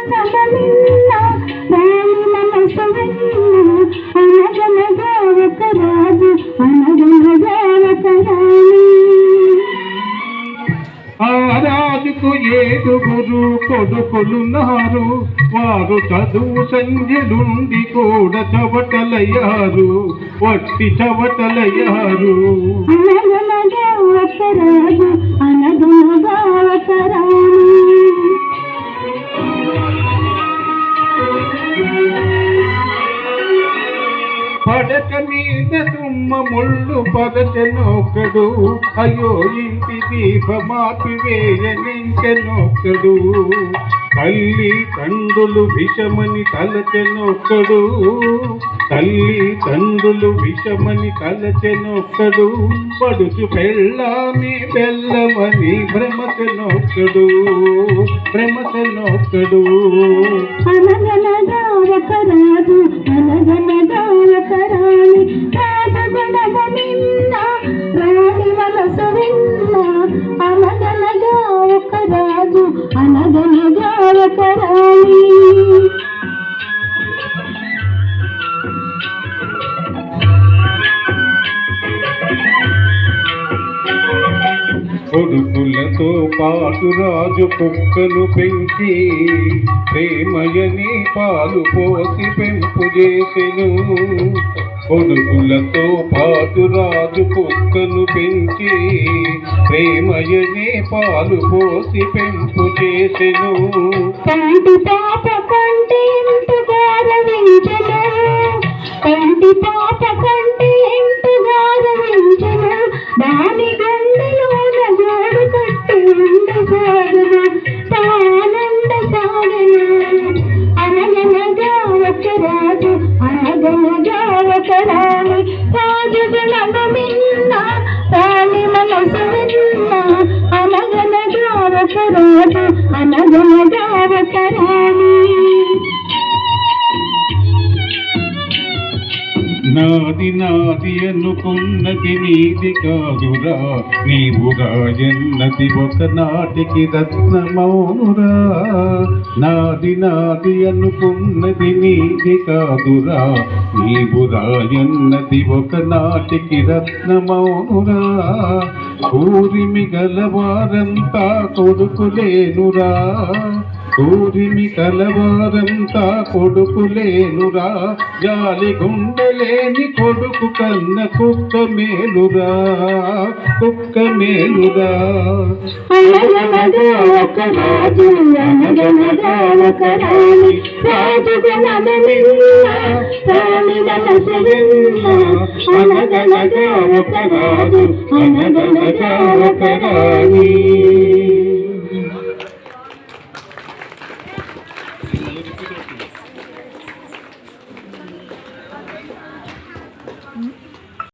నమనిన్న రాణి మనసు విన్న అనగనగా ఒక రాజు అనగనగా ఒక రాణి. ఆ రాజుకు 7 కొడుకులున్నారు. వారు చదువు సంధ్యలుండి కూడా చవటలయ్యారు, వట్టి చవటలయ్యారు. అనగనగా ఒక రాజు అనగనగా ఒక రాణి. పడక మీద తుమ్మ ముళ్ళు పగచెనొక్కడు, అయ్యో ఇంటి దీపమాపి వేయనించెనొక్కడు. తల్లి తండ్రులు విషమని తలచెనొక్కడు, తల్లి తండ్రులు విషమని తలచెనొక్కడు. పడుచు పెళ్ళామి బెల్లమని భ్రమచెనొక్కడు, భ్రమచెనొక్కడు. అనగనగా ఒక రాజు అనగనగా ఒక రాణి. రాజగుణమ నిన్న రాణి మనసు విన్న అనగనగా ఒక రాజు అనగనగా ఒక రాణి. కొడుకులతో పాటు రాజు కుక్కను పెంచి ప్రేమయని పాలు పోసి పెంపు చేసెను. కొడుకులతో పాటు రాజు కుక్కను పెంచి ప్రేమయని పాలు పోసి పెంపు చేసెను. కంటి పాప కంటి ఇంటు గారవించెను, కంటి పాప కంటి ఇంటు గారవించెను. దాని గుండెలోన గోడు కట్టి ఉండసాగను, తానండసాగను. అనగనగా ఒక రాజు అనగనగా ఒక రాణి. రాజుగుణమ మిన్న రాణి మనసు విన్న అనగనగా ఒక రాజు అనగనగా ఒక రాణి. నాది నాది అనుకున్నది నీది కాదురా, నీవుగా ఎన్నది ఒకనాటికి రత్నమౌనురా. నాది నాది అనుకున్నది నీది కాదురా, నీవుగా ఎన్నది ఒకనాటికి రత్నమౌనురా. ఊరిమి గలవారంతా కొడుకులేనురా, ఊరిమి కలవారంతా కొడుకులేనురా. జాలి గుండెలేని కొడుకు కన్న కుక్క మేలురా, కుక్క మేలురా. అనగనగా ఒక రాజు అనగనగా ఒక రాణి. రాజుగుణమ మిన్న రాణి మనసు విన్న అనగనగా ఒక రాజు అనగనగా ఒక రాణి.